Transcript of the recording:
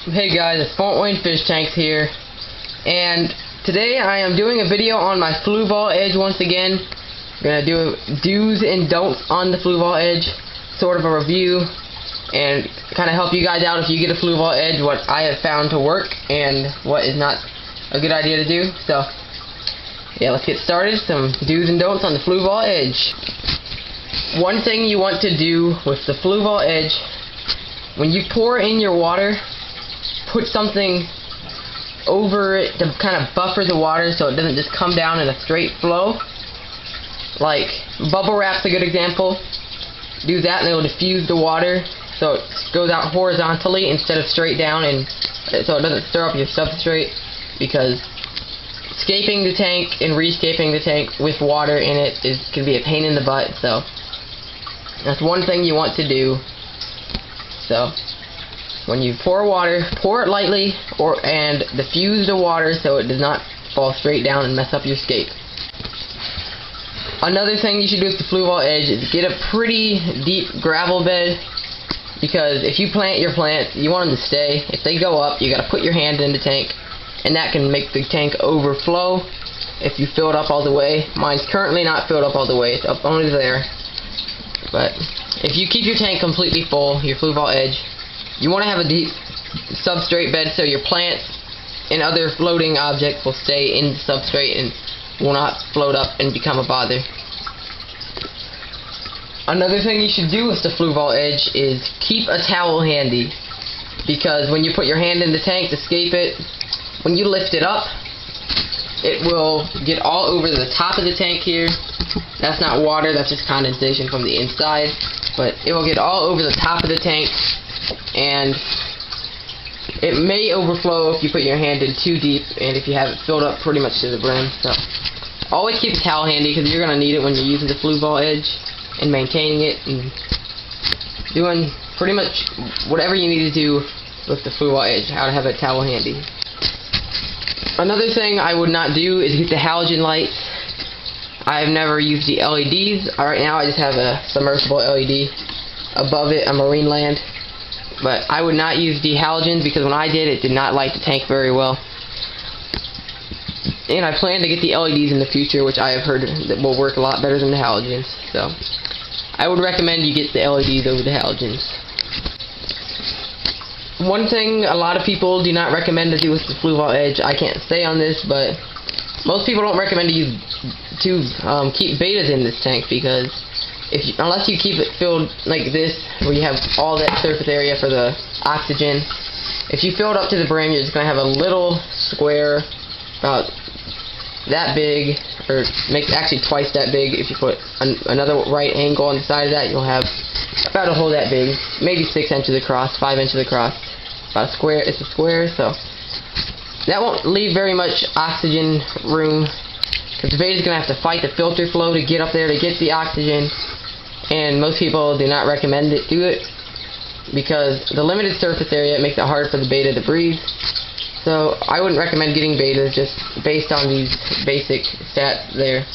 Hey guys, it's Fort Wayne Fish Tanks here, and today I am doing a video on my Fluval Edge once again. I'm gonna do do's and don'ts on the Fluval Edge, sort of a review, and kind of help you guys out if you get a Fluval Edge, what I have found to work and what is not a good idea to do. So yeah, let's get started. Some do's and don'ts on the Fluval Edge. One thing you want to do with the Fluval Edge, when you pour in your water, put something over it to kind of buffer the water so it doesn't just come down in a straight flow. Like bubble wrap's a good example. Do that and it will diffuse the water so it goes out horizontally instead of straight down, and so it doesn't stir up your substrate, because scaping the tank and rescaping the tank with water in it can be a pain in the butt. So that's one thing you want to do. So when you pour water, pour it lightly and diffuse the water so it does not fall straight down and mess up your scape. Another thing you should do with the Fluval Edge is get a pretty deep gravel bed, because if you plant your plants, you want them to stay. If they go up, you gotta put your hand in the tank, and that can make the tank overflow if you fill it up all the way. Mine's currently not filled up all the way, it's up only there. But if you keep your tank completely full, your Fluval Edge, you want to have a deep substrate bed so your plants and other floating objects will stay in the substrate and will not float up and become a bother. Another thing you should do with the Fluval Edge is keep a towel handy, because when you put your hand in the tank to scape it, when you lift it up, it will get all over the top of the tank here. That's not water, that's just condensation from the inside, but it will get all over the top of the tank, and it may overflow if you put your hand in too deep and if you have it filled up pretty much to the brim. So always keep a towel handy, because you're going to need it when you're using the Fluval Edge and maintaining it and doing pretty much whatever you need to do with the Fluval Edge. How to have a towel handy. Another thing I would not do is get the halogen lights. I've never used the LEDs. Right now I just have a submersible LED. Above it, a marine land. But I would not use the halogens, because when I did, it did not light the tank very well. And I plan to get the LEDs in the future, which I have heard that will work a lot better than the halogens. So I would recommend you get the LEDs over the halogens. One thing a lot of people do not recommend to do with the Fluval Edge, I can't say on this, but most people don't recommend to keep betas in this tank, because unless you keep it filled like this, where you have all that surface area for the oxygen, if you fill it up to the brim, you're just going to have a little square about that big, or actually twice that big. If you put another right angle on the side of that, you'll have about a hole that big, maybe 6 inches across, 5 inches across, about a square. It's a square, so that won't leave very much oxygen room, because the beta is going to have to fight the filter flow to get up there to get the oxygen. And most people do not recommend it do it, because the limited surface area makes it hard for the beta to breathe. So I wouldn't recommend getting betas just based on these basic stats there.